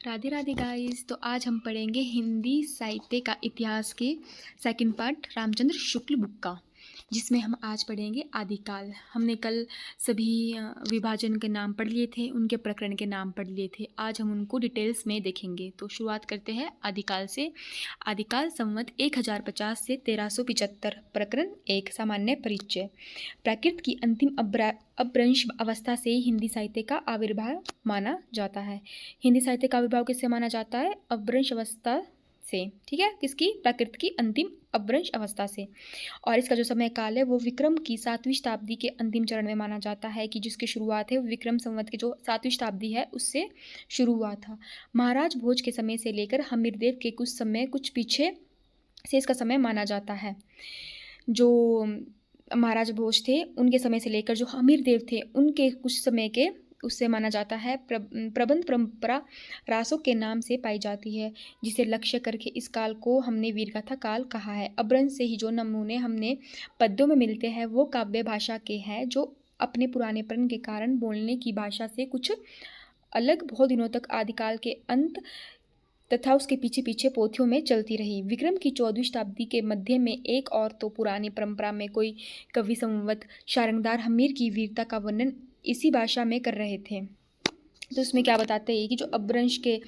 Radhe Radhe guys. तो आज हम पढ़ेंगे हिंदी साहित्य का इतिहास के second part Ramchandra Shukla book का, जिसमें हम आज पढ़ेंगे आदिकाल। हमने कल सभी विभाजन के नाम पढ़ लिए थे, उनके प्रकरण के नाम पढ़ लिए थे। आज हम उनको डिटेल्स में देखेंगे। तो शुरुआत करते हैं आदिकाल से। आदिकाल संवत 1050 से 1375। प्रकरण 1 सामान्य परिचय। प्राकृत की अंतिम अपभ्रंश अवस्था से ही हिंदी साहित्य का आविर्भाव माना जाता है। हिंदी साहित्य का आविर्भाव किससे माना जाता है? अपभ्रंश अवस्था से। ठीक है, किसकी? प्राकृत की अंतिम अपभ्रंश अवस्था से। और इसका जो समय काल है वो विक्रम की 7वीं शताब्दी के अंतिम चरण में माना जाता है, कि जिसकी शुरुआत है विक्रम संवत की जो 7वीं शताब्दी है उससे शुरू हुआ था। महाराज भोज के समय से लेकर हमीरदेव के कुछ पीछे से इसका समय माना जाता है। जो महाराज भोज थे उनके समय से लेकर जो हमीरदेव थे उनके कुछ समय के उससे माना जाता है। प्रबंध परंपरा रासों के नाम से पाई जाती है, जिसे लक्ष्य करके इस काल को हमने वीरगाथा काल कहा है। अपभ्रंश से ही जो नमूने हमने पद्यों में मिलते हैं वो काव्य भाषा के हैं, जो अपने पुरानेपन के कारण बोलने की भाषा से कुछ अलग बहुत दिनों तक आदिकाल के अंत तथा उसके पीछे पीछे पोथियों में चलती रही। विक्रम की 14वीं शताब्दी के मध्य में एक और तो पुरानी परंपरा में कोई कवि संवत शारंगधार हमीर की वीरता का वर्णन इसी भाषा में कर रहे थे। तो इसमें क्या बताते हैं कि जो अपभ्रंश के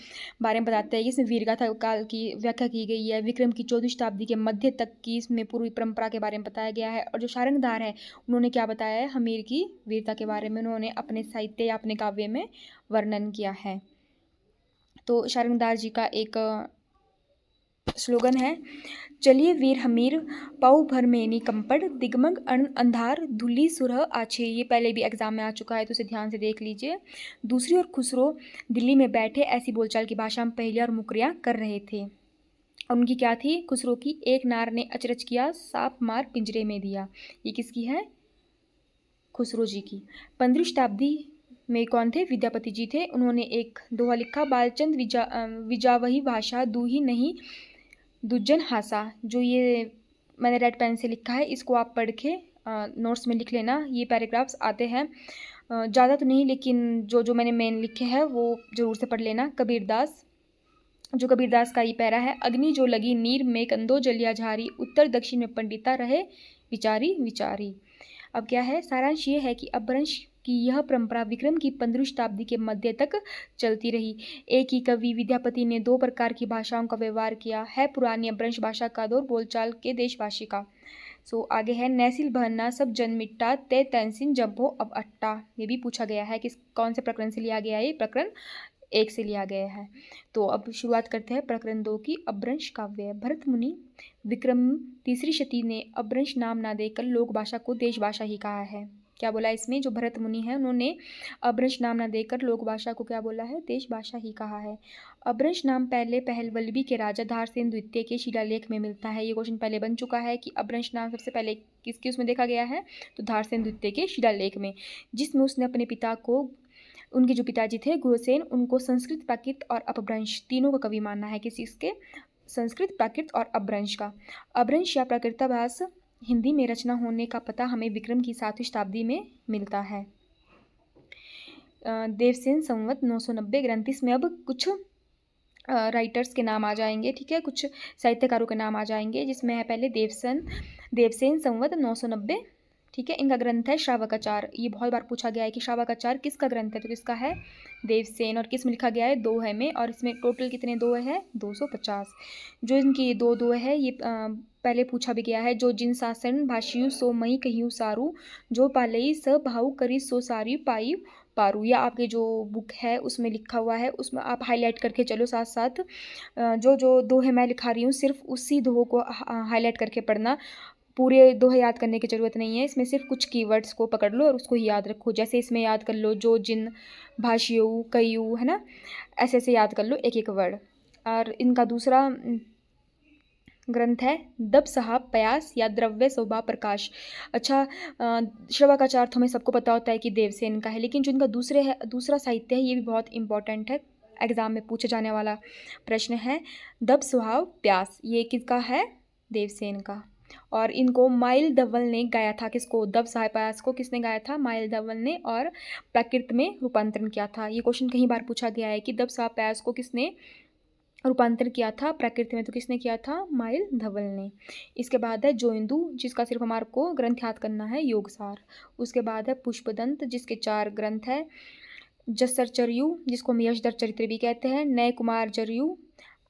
बारे में बताते हैं कि इसमें वीरगाथा काल की व्याख्या की गई है। विक्रम की 14वीं शताब्दी के मध्य तक की इसमें पूर्वी परंपरा के बारे में बताया गया है। और जो शारंगधार है उन्होंने क्या बताया है? हमीर की वीरता के बारे में उन्होंने अपने साहित्य या अपने काव्य में वर्णन किया है। तो शारंगधार जी का एक स्लोगन है, चलिए वीर हमीर पाऊ भर मेनी कंपड़ दिगमग अंधार धुली सुरह आछे। ये पहले भी एग्जाम में आ चुका है, तो इसे ध्यान से देख लीजिए। दूसरी ओर खुसरो दिल्ली में बैठे ऐसी बोलचाल की भाषा में पहेलियां और मुकरियां कर रहे थे। उनकी क्या थी? खुसरो की, एक नार ने अचरज किया सांप मार पिंजरे में दिया। ये किसकी है? खुसरो जी की। 15वीं शताब्दी में कौन थे? विद्यापति जी थे। उन्होंने एक दोहा लिखा, बालचंद विजावही भाषा दूही नहीं दुज्जन हासा। जो ये मैंने रेड पेन से लिखा है, इसको आप पढ़ के नोट्स में लिख लेना। ये पैराग्राफ्स आते हैं, ज़्यादा तो नहीं, लेकिन जो मैंने मेन लिखे हैं वो ज़रूर से पढ़ लेना। कबीरदास, जो कबीरदास का ये पैरा है, अग्नि जो लगी नीर में कंदो जलिया झारी, उत्तर दक्षिण में पंडिता रहे विचारी विचारी। अब क्या है? सारांश ये है कि अपभ्रंश की यह परंपरा विक्रम की 15वीं शताब्दी के मध्य तक चलती रही। एक ही कवि विद्यापति ने 2 प्रकार की भाषाओं का व्यवहार किया है, पुरानी अपभ्रंश भाषा का दौर बोलचाल के देशवासी का। सो आगे है, नैसिल बहना सब जन मिट्टा ते तैंसिन जब्बो अब अट्टा। ये भी पूछा गया है कि कौन से प्रकरण से लिया गया है? ये प्रकरण 1 से लिया गया है। तो अब शुरुआत करते हैं प्रकरण 2 की। अपभ्रंश काव्य। भरत मुनि विक्रम 3री शती ने अपभ्रंश नाम ना देकर लोक भाषा को देश भाषा ही कहा है। क्या बोला इसमें? जो भरत मुनि है उन्होंने अपभ्रंश नाम ना देकर लोक भाषा को क्या बोला है? देश भाषा ही कहा है। अपभ्रंश नाम पहले पहलवल्लभी के राजा धारसेन द्वितीय के शिलालेख में मिलता है। ये क्वेश्चन पहले बन चुका है कि अपभ्रंश नाम सबसे पहले किसके उसमें देखा गया है? तो धारसेन द्वितीय के शिलालेख में, जिसमें उसने अपने पिता को, उनके जो पिताजी थे गुरुसेन, उनको संस्कृत, प्राकृत और अपभ्रंश तीनों का कवि मानना है। किसी इसके? संस्कृत, प्राकृत और अपभ्रंश का। अपभ्रंश या प्राकृताभास हिंदी में रचना होने का पता हमें विक्रम की 7वीं शताब्दी में मिलता है। देवसेन संवत 990 ग्रंथ। इसमें अब कुछ राइटर्स के नाम आ जाएंगे, ठीक है, कुछ साहित्यकारों के नाम आ जाएंगे, जिसमें है पहले देवसेन संवत 990, ठीक है। इनका ग्रंथ है श्रावकाचार। ये बहुत बार पूछा गया है कि श्रावकाचार किसका ग्रंथ है? तो किसका है? देवसेन। और किस में लिखा गया है? दोहे में। और इसमें टोटल कितने दोहे हैं? 250। जो इनकी 2 दोहे है ये पहले पूछा भी गया है। जो जिन शासन भाषियु सो मही कहियु सारू, जो पालई स भाऊ करी सो सारी पाई पारू। या आपके जो बुक है उसमें लिखा हुआ है, उसमें आप हाईलाइट करके चलो साथ साथ। जो दोहे मैं लिखा रही हूँ सिर्फ उसी दोहे को हाईलाइट करके पढ़ना, पूरे दोहे याद करने की ज़रूरत नहीं है। इसमें सिर्फ कुछ कीवर्ड्स को पकड़ लो और उसको ही याद रखो। जैसे इसमें याद कर लो जो जिन भाषियु कयु, है ना, ऐसे ऐसे याद कर लो एक एक वर्ड। और इनका दूसरा ग्रंथ है दब साहब पयास या द्रव्य शोभा प्रकाश। अच्छा, श्रवकाचार तो हमें सबको पता होता है कि देवसेन का है, लेकिन जो इनका दूसरा साहित्य है ये भी बहुत इंपॉर्टेंट है, एग्जाम में पूछे जाने वाला प्रश्न है। दब स्वभाव प्यास, ये किसका है? देवसेन का। और इनको माइल धवल ने गाया था। किसको? दव सहाय प्रयास को किसने गाया था? माइल धवल ने, और प्राकृत में रूपांतरण किया था। ये क्वेश्चन कई बार पूछा गया है कि दव सहाय प्रयास को किसने रूपांतर किया था प्राकृत में, तो किसने किया था? माइल धवल ने। इसके बाद है जोइंदू, जिसका सिर्फ हमारे को ग्रंथ याद करना है, योगसार। उसके बाद है पुष्पदंत, जिसके 4 ग्रंथ है। जसरचर्यु, जिसको हम यशधर चरित्र भी कहते हैं। नय कुमार जर्यु,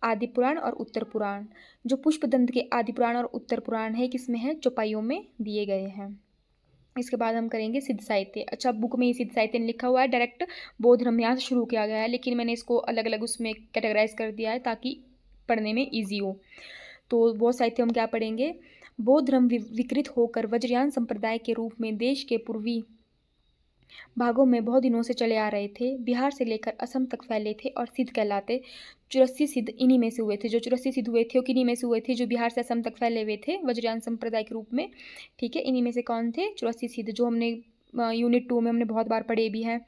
आदि पुराण और उत्तर पुराण। जो पुष्पदंत के आदि पुराण और उत्तर पुराण है, किसमें है? चौपाइयों में दिए गए हैं। इसके बाद हम करेंगे सिद्ध साहित्य। अच्छा, बुक में ये सिद्ध साहित्य नहीं लिखा हुआ है, डायरेक्ट बौद्ध धर्म यहाँ से शुरू किया गया है, लेकिन मैंने इसको अलग अलग उसमें कैटेगराइज कर दिया है ताकि पढ़ने में ईजी हो। तो बौद्ध साहित्य हम क्या पढ़ेंगे? बौद्ध धर्म विकृत होकर वज्रयान संप्रदाय के रूप में देश के पूर्वी भागों में बहुत दिनों से चले आ रहे थे। बिहार से लेकर असम तक फैले थे और सिद्ध कहलाते। 84 सिद्ध इन्हीं में से हुए थे। जो 84 सिद्ध हुए थे वो किन्हीं में से हुए थे? जो बिहार से असम तक फैले हुए थे वज्रयान संप्रदाय के रूप में। ठीक है, इन्हीं में से कौन थे? 84 सिद्ध, जो हमने यूनिट 2 में हमने बहुत बार पढ़े भी हैं।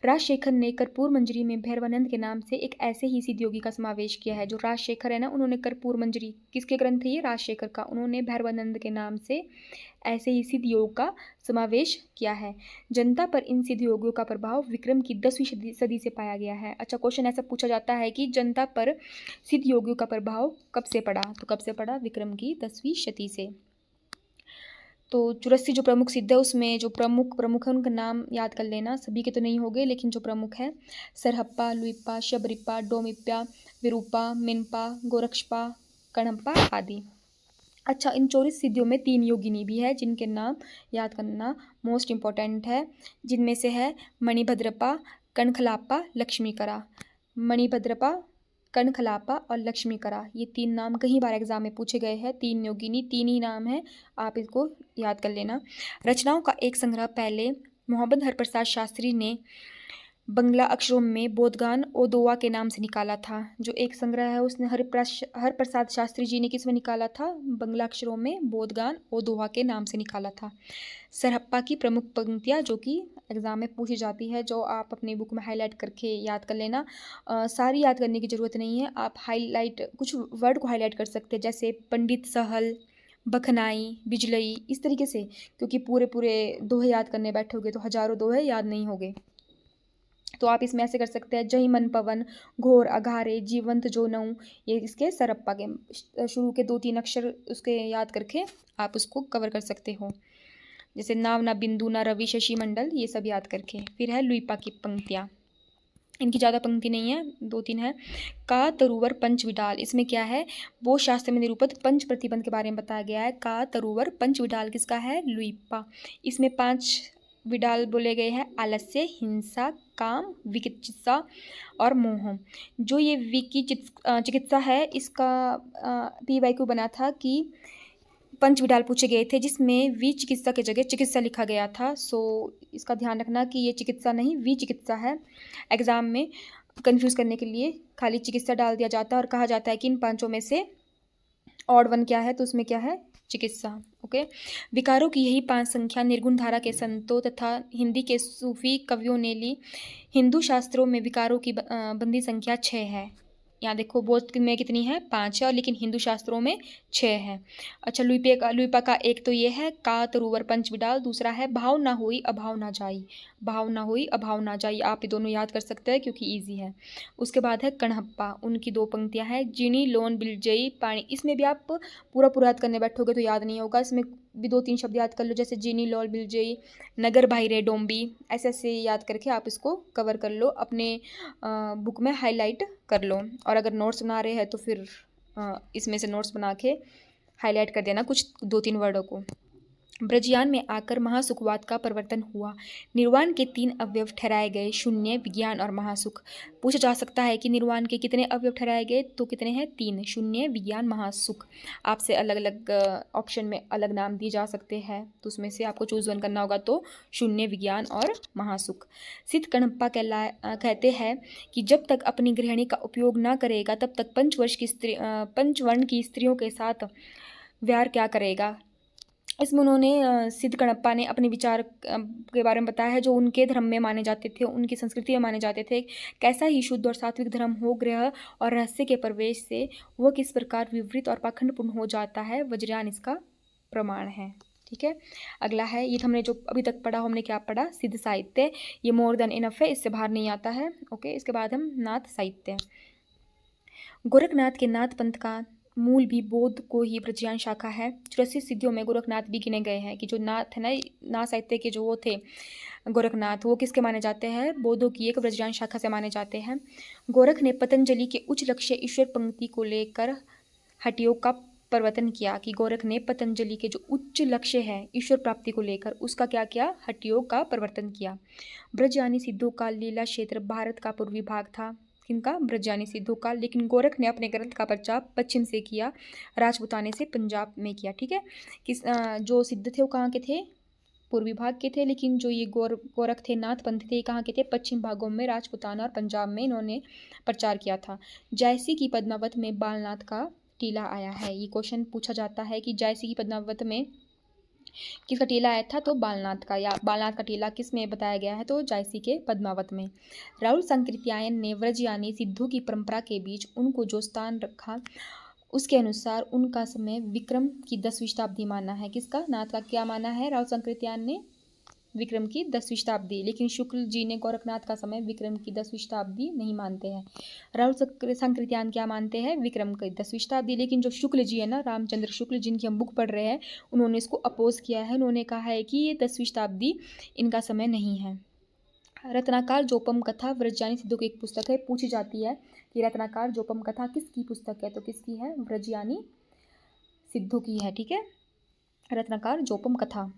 राजशेखर ने कर्पूर मंजरी में भैरवानंद के नाम से एक ऐसे ही सिद्ध योगी का समावेश किया है। जो राजशेखर है ना, उन्होंने कर्पूर मंजरी, किसके ग्रंथ है ये? राजशेखर का। उन्होंने भैरवानंद के नाम से ऐसे ही सिद्ध योग का समावेश किया है। जनता पर इन सिद्ध योगियों का प्रभाव विक्रम की 10वीं सदी से पाया गया है। अच्छा, क्वेश्चन ऐसा पूछा जाता है कि जनता पर सिद्ध योगियों का प्रभाव कब से पड़ा? तो कब से पड़ा? विक्रम की 10वीं शती से। तो 84 जो प्रमुख सिद्ध है, उसमें जो प्रमुख है उनका नाम याद कर लेना। सभी के तो नहीं होंगे, लेकिन जो प्रमुख है: सरहप्पा, लुइप्पा, शबरिप्पा, डोमिप्पा, विरूपा, मिनपा, गोरक्षपा, कणप्पा आदि। अच्छा, इन 24 सिद्धियों में 3 योगिनी भी है, जिनके नाम याद करना मोस्ट इम्पॉर्टेंट है। जिनमें से है मणिभद्रपा, कणखलाप्पा, लक्ष्मीकरा। मणिभद्रपा, कणखलाप्पा और लक्ष्मीकरा, ये 3 नाम कई बार एग्जाम में पूछे गए हैं। 3 योगिनी, 3 ही नाम है, आप इसको याद कर लेना। रचनाओं का एक संग्रह पहले मोहम्मद हरप्रसाद शास्त्री ने बंगला अक्षरों में बोधगान ओदोवा के नाम से निकाला था। जो एक संग्रह है उसने हरप्रसाद शास्त्री जी ने किस में निकाला था? बंगला अक्षरों में बोधगान ओदोवा के नाम से निकाला था। सरहप्पा की प्रमुख पंक्तियाँ जो कि एग्जाम में पूछी जाती है, जो आप अपनी बुक में हाईलाइट करके याद कर लेना। सारी याद करने की ज़रूरत नहीं है, आप हाईलाइट कुछ वर्ड को हाईलाइट कर सकते हैं, जैसे पंडित सहल, बखनाई, बिजलई, इस तरीके से, क्योंकि पूरे दोहे याद करने बैठोगे तो हजारों दोहे याद नहीं होंगे। तो आप इसमें ऐसे कर सकते हैं: जही मन पवन, घोर अघारे, जीवंत जो नऊ। ये इसके सरप्पा के शुरू के 2-3 अक्षर उसके याद करके आप उसको कवर कर सकते हो, जैसे नाव ना बिंदु ना रवि शशि मंडल, ये सब याद करके। फिर है लुइपा की पंक्तियाँ, इनकी ज़्यादा पंक्ति नहीं है, 2-3 है। का तरुवर पंच विडाल, इसमें क्या है? वो शास्त्र में निरूपित पंच प्रतिबंध के बारे में बताया गया है। का तरुवर पंच विडाल किसका है? लुइपा। इसमें 5 विडाल बोले गए हैं: आलस्य, हिंसा, काम, विचिकित्सा और मोह। जो ये चिकित्सा है, इसका PYQ बना था कि पंच विडाल पूछे गए थे, जिसमें विचिकित्सा की जगह चिकित्सा लिखा गया था। सो इसका ध्यान रखना कि ये चिकित्सा नहीं, विचिकित्सा है। एग्जाम में कंफ्यूज करने के लिए खाली चिकित्सा डाल दिया जाता है और कहा जाता है कि इन 5 में से ऑड वन क्या है, तो उसमें क्या है? चिकित्सा। ओके, विकारों की यही 5 संख्या निर्गुण धारा के संतों तथा हिंदी के सूफी कवियों ने ली। हिंदू शास्त्रों में विकारों की बंदी संख्या 6 है। यहाँ देखो, बौद्ध में कितनी है? 5 है, और लेकिन हिंदू शास्त्रों में 6 है। अच्छा, लुइपा का एक तो ये है का तरुवर पंच विडाल, दूसरा है भाव ना हुई अभाव ना जाई। भाव ना हुई अभाव ना जाई, आप ये दोनों याद कर सकते हैं क्योंकि ईजी है। उसके बाद है कणहप्पा, उनकी 2 पंक्तियाँ हैं: जिनी लोन बिलजई पानी। इसमें भी आप पूरा याद करने बैठोगे तो याद नहीं होगा, इसमें भी 2-3 शब्द याद कर लो, जैसे जिनी लॉल बिलजई, नगर भाईरे डोम्बी। ऐसे ऐसे याद करके आप इसको कवर कर लो, अपने बुक में हाईलाइट कर लो। और अगर नोट्स बना रहे हैं तो फिर इसमें से नोट्स बना के हाईलाइट कर देना कुछ 2-3 वर्डों को। ब्रजयान में आकर महासुखवाद का प्रवर्तन हुआ। निर्वाण के 3 अवयव ठहराए गए: शून्य, विज्ञान और महासुख। पूछा जा सकता है कि निर्वाण के कितने अवयव ठहराए गए, तो कितने हैं? 3, शून्य, विज्ञान, महासुख। आपसे अलग अलग ऑप्शन में अलग नाम दिए जा सकते हैं, तो उसमें से आपको चूज वन करना होगा, तो शून्य, विज्ञान और महासुख। सिद्ध कणप्पा कहते हैं कि जब तक अपनी गृहिणी का उपयोग न करेगा तब तक पंचवर्ण की स्त्रियों के साथ व्यवहार क्या करेगा। इसमें उन्होंने सिद्ध कणप्पा ने अपने विचार के बारे में बताया है, जो उनके धर्म में माने जाते थे, उनकी संस्कृति में माने जाते थे। कैसा ही शुद्ध और सात्विक धर्म हो, ग्रह और रहस्य के प्रवेश से वह किस प्रकार विवृत और पाखंडपूर्ण हो जाता है, वज्रयान इसका प्रमाण है। ठीक है, अगला है, ये हमने जो अभी तक पढ़ा, हमने क्या पढ़ा, सिद्ध साहित्य, ये मोर देन इनफ है, इससे बाहर नहीं आता है। ओके, इसके बाद हम नाथ साहित्य। गोरखनाथ के नाथ पंथ का मूल भी बौद्ध को ही ब्रजयान शाखा है। 84 सिद्धियों में गोरखनाथ भी गिने गए हैं कि जो नाथ है ना, नाथ साहित्य के जो वो थे गोरखनाथ, वो किसके माने जाते हैं, बौद्धों की एक ब्रजयान शाखा से माने जाते हैं। गोरख ने पतंजलि के उच्च लक्ष्य ईश्वर पंक्ति को लेकर हठयोग का प्रवर्तन किया कि गोरख ने पतंजलि के जो उच्च लक्ष्य है ईश्वर प्राप्ति को लेकर, उसका क्या किया, हठयोग का प्रवर्तन किया। ब्रजयानी सिद्धों का लीला क्षेत्र भारत का पूर्वी भाग था, किनका, ब्रजयानी सिद्धों का। लेकिन गोरख ने अपने ग्रंथ का प्रचार पश्चिम से किया, राजपूताने से पंजाब में किया। ठीक है, जो सिद्ध थे वो कहाँ के थे, पूर्वी भाग के थे, लेकिन जो ये गोरख थे, नाथ पंथ थे, कहाँ के थे, पश्चिम भागों में, राजपूताना और पंजाब में इन्होंने प्रचार किया था। जायसी की पद्मावत में बालनाथ का टीला आया है, ये क्वेश्चन पूछा जाता है कि जायसी की पद्मावत में किसका टीला आया था, तो बालनाथ का, या बालनाथ का टीला किस में बताया गया है, तो जायसी के पद्मावत में। राहुल संकृत्यायन ने व्रजयानी सिद्धों की परंपरा के बीच उनको जो स्थान रखा, उसके अनुसार उनका समय विक्रम की 10वीं शताब्दी माना है। किसका, नाथ का क्या माना है, राहुल संकृत्यायन ने विक्रम की 10वीं शताब्दी, लेकिन शुक्ल जी ने गोरखनाथ का समय विक्रम की 10वीं शताब्दी नहीं मानते हैं। राहुल संकृत्यायन क्या मानते हैं, विक्रम की 10वीं शताब्दी, लेकिन जो शुक्ल जी है ना, रामचंद्र शुक्ल जिनकी हम बुक पढ़ रहे हैं, उन्होंने इसको अपोज किया है। उन्होंने कहा है कि ये 10वीं शताब्दी इनका समय नहीं है। रत्नाकर जोपम कथा व्रजयानी सिद्धों की एक पुस्तक है, पूछी जाती है कि रत्नाकर जोपम कथा किसकी पुस्तक है, तो किसकी है, व्रजयानी सिद्धों की है। ठीक है, रत्नाकर जोपम कथा।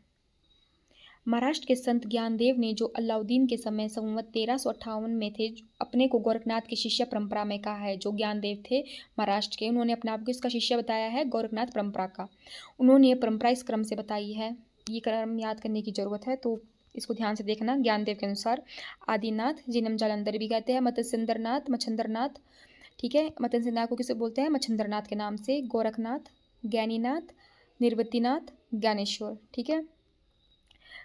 महाराष्ट्र के संत ज्ञानदेव ने जो अलाउद्दीन के समय संवत 1358 में थे, अपने को गोरखनाथ की शिष्य परंपरा में कहा है। जो ज्ञानदेव थे महाराष्ट्र के, उन्होंने अपने आप को इसका शिष्य बताया है, गोरखनाथ परंपरा का। उन्होंने ये परंपरा इस क्रम से बताई है, ये क्रम याद करने की जरूरत है, तो इसको ध्यान से देखना। ज्ञानदेव के अनुसार आदिनाथ, जिन्हें हम जालंधर भी कहते हैं, मत्स्येंद्रनाथ, मच्छंद्रनाथ, ठीक है, मत्स्येंद्रनाथ को किसे बोलते हैं, मच्छंद्रनाथ के नाम से, गोरखनाथ, ज्ञानीनाथ, निर्वतीनाथ, ज्ञानेश्वर। ठीक है,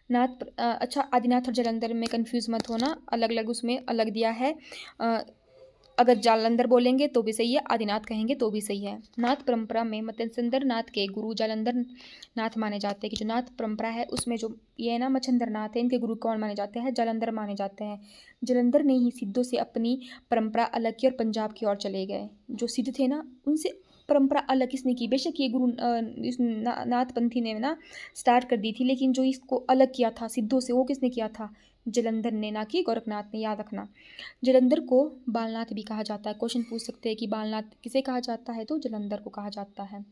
नाथ अच्छा, आदिनाथ और जालंधर में कंफ्यूज मत होना, अलग अलग उसमें अलग दिया है। अगर जालंधर बोलेंगे तो भी सही है, आदिनाथ कहेंगे तो भी सही है। नाथ परंपरा में मत्स्येंद्र नाथ के गुरु जालंधर नाथ माने जाते हैं कि जो नाथ परंपरा है उसमें जो ये ना मच्छंद्र नाथ है, इनके गुरु कौन माने जाते हैं, जालंधर माने जाते हैं। जालंधर ने ही सिद्धों से अपनी परंपरा अलग की और पंजाब की ओर चले गए। जो सिद्ध थे ना, उनसे परंपरा अलग किसने की, बेशक ये गुरु इस नाथपंथी ने ना स्टार्ट कर दी थी, लेकिन जो इसको अलग किया था सिद्धों से, वो किसने किया था, जालंधर ने, ना कि गोरखनाथ ने, याद रखना। जालंधर को बालनाथ भी कहा जाता है। क्वेश्चन पूछ सकते हैं कि बालनाथ किसे कहा जाता है, तो जालंधर को कहा जाता है।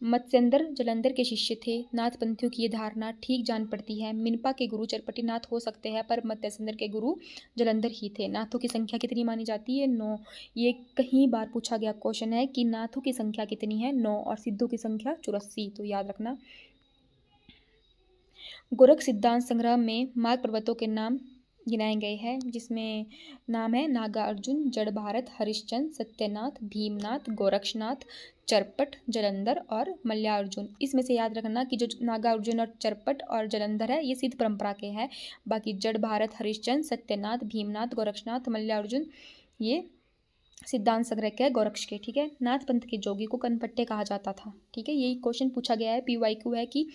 मत्स्येंद्र जालंधर के शिष्य थे। नाथपंथियों की ये धारणा ठीक जान पड़ती है। मिनपा के गुरु चरपटी नाथ हो सकते हैं, पर मत्स्येंद्र के गुरु जालंधर ही थे। नाथों की संख्या कितनी मानी जाती है, 9। ये कहीं बार पूछा गया क्वेश्चन है कि नाथों की संख्या कितनी है, 9, और सिद्धों की संख्या 84, तो याद रखना। गोरख सिद्धांत संग्रह में मार्ग पर्वतों के नाम गिनाए गए हैं, जिसमें नाम है नागा अर्जुन, जड़ भारत, हरिश्चंद्र, सत्यनाथ, भीमनाथ, गोरक्षनाथ, चरपट, जलंधर और मल्ल्यार्जुन। इसमें से याद रखना कि जो नागा अर्जुन और चरपट और जलंधर है, ये सिद्ध परंपरा के हैं। बाकी जड़ भारत, हरिश्चंद्र, सत्यनाथ, भीमनाथ, गोरक्षनाथ, मल्ल्यार्जुन ये सिद्धांत संग्रह के गोरक्ष के। ठीक है, नाथ पंथ के जोगी को कनपट्टे कहा जाता था। ठीक है, यही क्वेश्चन पूछा गया है, PYQ है कि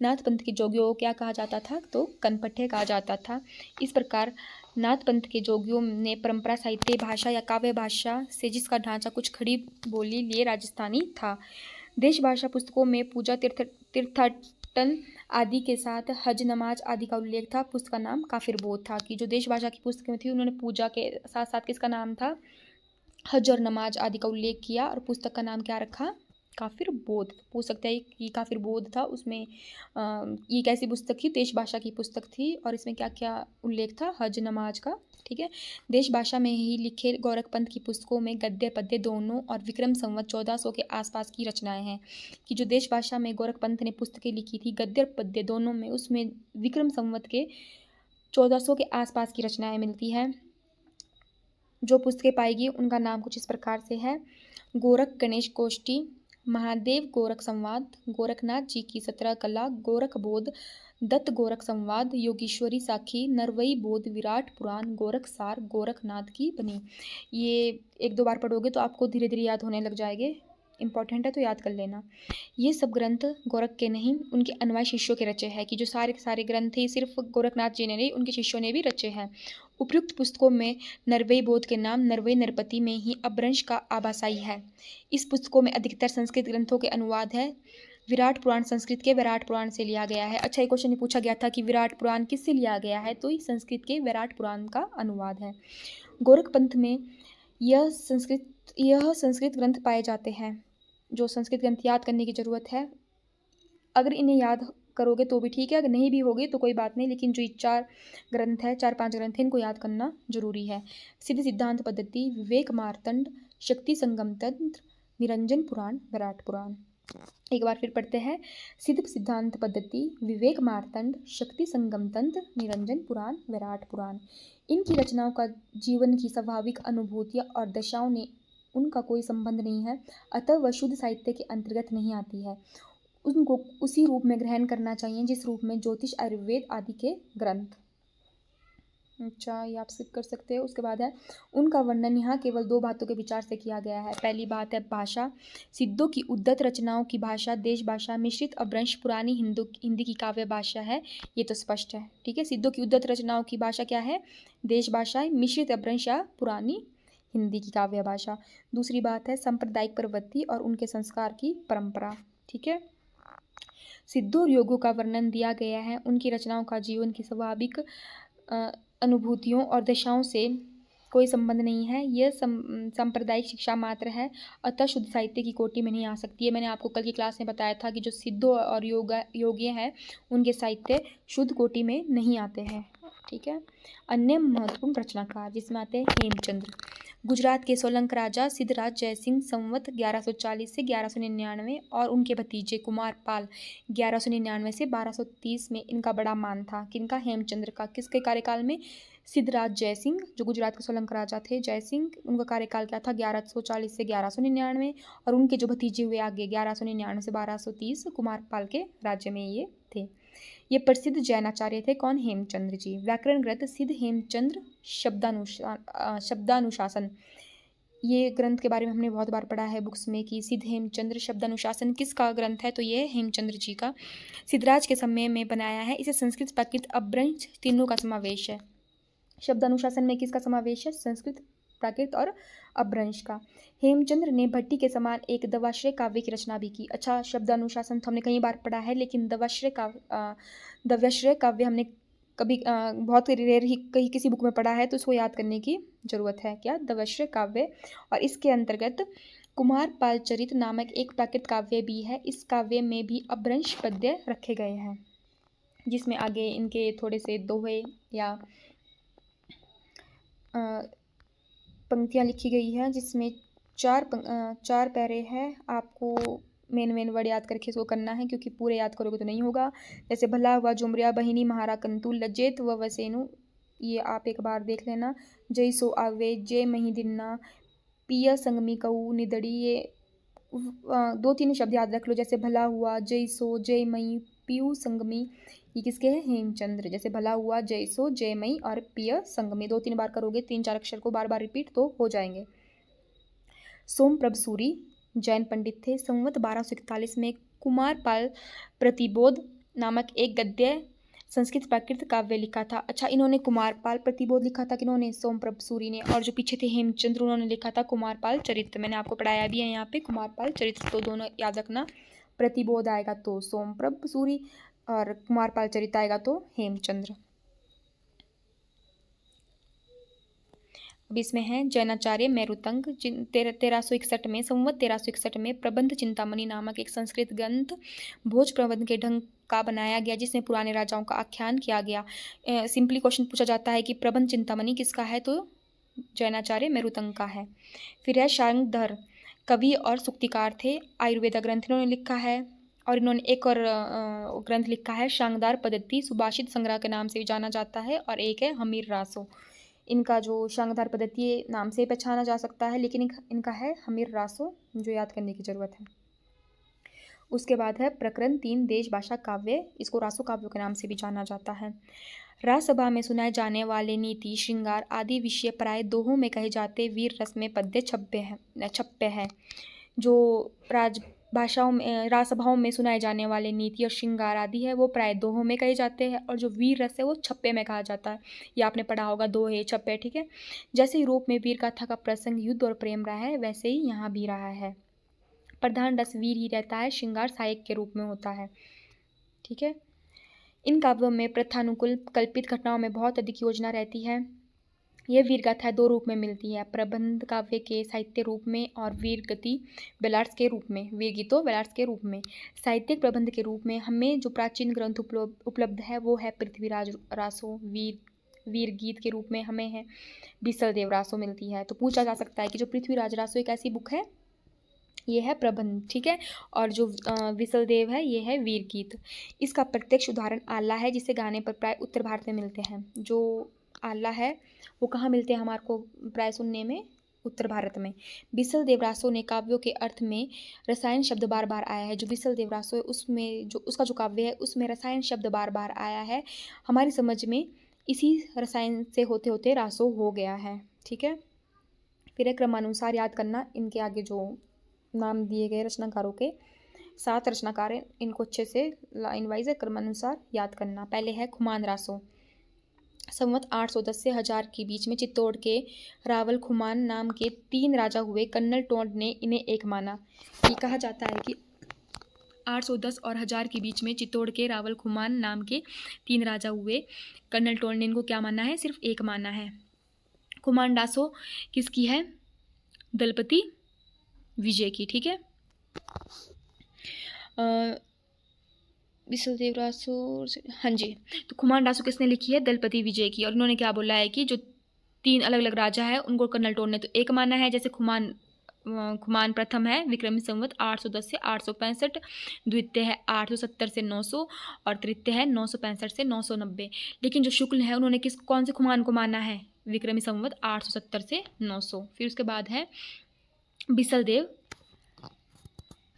नाथ पंथ के जोगियों को क्या कहा जाता था, तो कनपट्टे कहा जाता था। इस प्रकार नाथ पंथ के जोगियों ने परंपरा, साहित्य, भाषा या काव्य भाषा से जिसका ढांचा कुछ खड़ी बोली लिए राजस्थानी था। देश भाषा पुस्तकों में पूजा, तीर्थाटन आदि के साथ हज, नमाज आदि का उल्लेख था। पुस्तक का नाम काफिर बोध था कि जो देश भाषा की पुस्तकें थी, उन्होंने पूजा के साथ साथ किसका नाम था, हज और नमाज आदि का उल्लेख किया, और पुस्तक का नाम क्या रखा, काफिर बोध। पूछ सकते हैं कि काफिर बोध था, उसमें ये कैसी पुस्तक थी, देश भाषा की पुस्तक थी, और इसमें क्या क्या उल्लेख था, हज नमाज का। ठीक है, देश भाषा में ही लिखे गोरख पंथ की पुस्तकों में गद्य पद्य दोनों और विक्रम संवत 1400 के आसपास की रचनाएं हैं। कि जो देश भाषा में गोरख पंथ ने पुस्तकें लिखी थी, गद्य और पद्य दोनों में, उसमें विक्रम संवत के 1400 के आसपास की रचनाएं मिलती हैं। जो पुस्तकें पाएगी उनका नाम कुछ इस प्रकार से है, गोरख गणेश गोष्ठी, महादेव गोरख संवाद, गोरखनाथ जी की 17 कला, गोरख बोध, दत्त गोरख संवाद, योगीश्वरी साखी, नरवई बोध, विराट पुराण, गोरख सार, गोरखनाथ की बनी। ये 1-2 बार पढ़ोगे तो आपको धीरे धीरे याद होने लग जाएंगे। इंपॉर्टेंट है तो याद कर लेना। ये सब ग्रंथ गोरख के नहीं, उनके अनुयायी शिष्यों के रचे हैं, कि जो सारे के सारे ग्रंथ थे सिर्फ गोरखनाथ जी ने नहीं, उनके शिष्यों ने भी रचे हैं। उपयुक्त पुस्तकों में नरवई बोध के नाम नरवई नरपति में ही अपभ्रंश का आभासाई है। इस पुस्तकों में अधिकतर संस्कृत ग्रंथों के अनुवाद है। विराट पुराण संस्कृत के विराट पुराण से लिया गया है। अच्छा, एक क्वेश्चन ये पूछा गया था कि विराट पुराण किससे लिया गया है, तो ये संस्कृत के विराट पुराण का अनुवाद है। गोरख पंथ में यह संस्कृत ग्रंथ पाए जाते हैं। जो संस्कृत ग्रंथ याद करने की ज़रूरत है, अगर इन्हें याद करोगे तो भी ठीक है, अगर नहीं भी होगे तो कोई बात नहीं, लेकिन जो ये 4-5 ग्रंथ हैं इनको याद करना जरूरी है। सिद्ध सिद्धांत पद्धति, विवेक मार्तंड, शक्ति संगम तंत्र, निरंजन पुराण, विराट पुराण। एक बार फिर पढ़ते हैं। सिद्ध सिद्धांत पद्धति, विवेक मार्तंड, शक्ति संगम तंत्र, निरंजन पुराण, विराट पुराण। इनकी रचनाओं का जीवन की स्वाभाविक अनुभूतियाँ और दशाओं ने उनका कोई संबंध नहीं है, अतः वह शुद्ध साहित्य के अंतर्गत नहीं आती है। उनको उसी रूप में ग्रहण करना चाहिए जिस रूप में ज्योतिष, आयुर्वेद आदि के ग्रंथ। अच्छा, ये आप स्किप कर सकते हो। उसके बाद है उनका वर्णन यहाँ केवल 2 बातों के विचार से किया गया है। पहली बात है भाषा। सिद्धों की उद्धत रचनाओं की भाषा देश भाषा मिश्रित अपभ्रंश पुरानी हिंदी की काव्य भाषा है, ये तो स्पष्ट है। ठीक है, सिद्धों की उद्धत रचनाओं की भाषा क्या है? देश भाषा, मिश्रित अपभ्रंश या पुरानी हिंदी की काव्य भाषा। दूसरी बात है सांप्रदायिक प्रवृत्ति और उनके संस्कार की परंपरा। ठीक है, सिद्धों और योगों का वर्णन दिया गया है। उनकी रचनाओं का जीवन की स्वाभाविक अनुभूतियों और दशाओं से कोई संबंध नहीं है। यह सांप्रदायिक शिक्षा मात्र है, अतः शुद्ध साहित्य की कोटि में नहीं आ सकती है। मैंने आपको कल की क्लास में बताया था कि जो सिद्धों और योगी हैं उनके साहित्य शुद्ध कोटि में नहीं आते हैं। ठीक है, अन्य महत्वपूर्ण रचनाकार जिसमें आते हैं हेमचंद्र। गुजरात के सोलंक राजा सिद्धराज जयसिंह संवत 1140 से 1199 और उनके भतीजे कुमार पाल 1199 से 1230 में इनका बड़ा मान था। किनका? हेमचंद्र का। किसके कार्यकाल में? सिद्धराज जयसिंह, जो गुजरात के सोलंक राजा थे जयसिंह, उनका कार्यकाल क्या था? 1140 से 1199, और उनके जो भतीजे हुए आगे 1199 से 1230 कुमार पाल के राज्य में ये थे। ये प्रसिद्ध जैनाचार्य थे। कौन? हेमचंद्र जी। व्याकरण ग्रंथ सिद्ध हेमचंद्र शब्दानुशासन, ये ग्रंथ के बारे में हमने बहुत बार पढ़ा है बुक्स में कि सिद्ध हेमचंद्र शब्दानुशासन किसका ग्रंथ है, तो ये हेमचंद्र जी का। सिद्धराज के समय में बनाया है। इसे संस्कृत, प्राकृत, अपभ्रंश तीनों का समावेश है। शब्दानुशासन में किसका समावेश है? संस्कृत, प्राकृत और अपभ्रंश का। हेमचंद्र ने भट्टी के समान एक दवाश्रय काव्य की रचना भी की। अच्छा, शब्दानुशासन तो हमने कई बार पढ़ा है, लेकिन दव्याश्रय काव्य हमने कभी बहुत रेयर ही कहीं किसी बुक में पढ़ा है, तो उसको याद करने की जरूरत है। क्या? दव्याश्रय काव्य। और इसके अंतर्गत कुमार पाल चरित नामक एक प्राकृत काव्य भी है। इस काव्य में भी अपभ्रंश पद्य रखे गए हैं, जिसमें आगे इनके थोड़े से दोहे या पंक्तियाँ लिखी गई है, जिसमें 4 पैरे हैं। आपको मेन वर्ड याद करके इसको करना है, क्योंकि पूरे याद करोगे तो नहीं होगा। जैसे भला हुआ जुमरिया बहिनी महारा कंतु लज्जेत व वसेनु, ये आप एक बार देख लेना। जय सो आवे, जय मही दिन्ना, पिया संगमी कऊ निदड़ी, ये 2-3 शब्द याद रख लो। जैसे भला हुआ, जय सो, जय मई, पियू संगमी, ये किसके हैं? हेमचंद्र। जैसे भला हुआ, जय सो, जय मई और पिय संगमी 2-3 बार करोगे, 3-4 अक्षर को बार बार रिपीट तो हो जाएंगे। सोमप्रभ सूरी जैन पंडित थे। संवत 1241 में कुमार पाल प्रतिबोध नामक एक गद्य संस्कृत प्राकृत काव्य लिखा था। अच्छा, इन्होंने कुमार पाल प्रतिबोध लिखा था, किन्होंने? सोमप्रभ सूरी ने। और जो पीछे थे हेमचंद्र, उन्होंने लिखा था कुमार पाल चरित्र। मैंने आपको पढ़ाया भी है यहाँ पे कुमार पाल चरित्र, तो दोनों याद रखना। प्रतिबोध आएगा तो सोमप्रभ सूरी और कुमार पाल चरित्र आएगा तो हेमचंद्र। अब इसमें है जैनाचार्य मेरुतंग 1361 में, संवत 1361 में प्रबंध चिंतामणि नामक एक संस्कृत ग्रंथ भोज प्रबंध के ढंग का बनाया गया, जिसमें पुराने राजाओं का आख्यान किया गया। सिंपली क्वेश्चन पूछा जाता है कि प्रबंध चिंतामणि किसका है, तो जैनाचार्य मेरुतंग का है। फिर है शांगधर, कवि और सुक्तिकार थे। आयुर्वेद ग्रंथ इन्होंने लिखा है। और इन्होंने एक और ग्रंथ लिखा है शांगदार पद्धति, सुभाषित संग्रह के नाम से भी जाना जाता है। और एक है हमीर रासो। इनका जो शांगदार पद्धति नाम से पहचाना जा सकता है, लेकिन इनका है हमीर रासो, जो याद करने की जरूरत है। उसके बाद है प्रकरण 3 देश भाषा काव्य, इसको रासो काव्यों के नाम से भी जाना जाता है। राजसभा में सुनाए जाने वाले नीति, श्रृंगार आदि विषय प्राय दोहों में कहे जाते वीर रस में पद्य छप्पे हैं। जो राजभाषाओं में राजसभाओं में सुनाए जाने वाले नीति और श्रृंगार आदि है वो प्राय दोहों में कहे जाते हैं, और जो वीर रस है वो छप्पे में कहा जाता है। ये आपने पढ़ा होगा, दोहे छप्पे, ठीक है। जैसे यूरोप में वीर गाथा का प्रसंग युद्ध और प्रेम रहा है, वैसे ही यहाँ भी रहा है। प्रधान रस वीर ही रहता है, श्रृंगार सहायक के रूप में होता है, ठीक है। इन काव्यों में प्रथानुकूल कल्पित घटनाओं में बहुत अधिक योजना रहती है। यह वीर गाथा दो रूप में मिलती है, प्रबंध काव्य के साहित्य रूप में और वीर गति बेलार्स के रूप में, वीर गीतों बेलार्स के रूप में। साहित्यिक प्रबंध के रूप में हमें जो प्राचीन ग्रंथ उपलब्ध है वो है पृथ्वीराज रासो। वीर गीत के रूप में हमें है बीसलदेव रासो मिलती है। तो पूछा जा सकता है कि जो पृथ्वीराज रासो एक ऐसी बुक है, ये है प्रबंध, ठीक है। और जो विसलदेव है ये है वीर गीत। इसका प्रत्यक्ष उदाहरण आल्हा है, जिसे गाने पर प्राय उत्तर भारत में मिलते हैं। जो आल्हा है वो कहाँ मिलते हैं हमारे को प्राय सुनने में? उत्तर भारत में। बिसल देवरासो ने काव्यों के अर्थ में रसायन शब्द बार बार आया है। जो बिसल देवरासो है उसमें जो उसका जो काव्य है उसमें रसायन शब्द बार बार आया है। हमारी समझ में इसी रसायन से होते होते रासो हो गया है, ठीक है। फिर है क्रमानुसार याद करना। इनके आगे जो नाम दिए गए रचनाकारों के 7 रचनाकार हैं, इनको अच्छे से लाइन वाइज क्रमानुसार याद करना। पहले है खुमान रासो। संवत 810 से 1000 के बीच में चित्तौड़ के रावल खुमान नाम के 3 राजा हुए। कर्नल टोंड ने इन्हें एक माना। ये कहा जाता है कि 810 और 1000 के बीच में चित्तौड़ के रावल खुमान नाम के 3 राजा हुए। कर्नल टोंड ने इनको क्या माना है? सिर्फ एक माना है। खुमान रासो किसकी है? दलपति विजय की, ठीक है। विशलदेव रासो, हाँ जी। तो खुमान रासो किसने लिखी है? दलपति विजय की। और उन्होंने क्या बोला है कि जो 3 अलग अलग राजा है उनको कर्नल टोंड ने तो एक माना है। जैसे खुमान प्रथम है विक्रमी संवत 810 से 865, द्वितीय है 870 से 900 और तृतीय है 965 से 990। लेकिन जो शुक्ल है उन्होंने कौन से खुमान को माना है? विक्रमी संवत 870 से 900। फिर उसके बाद है बिसलदेव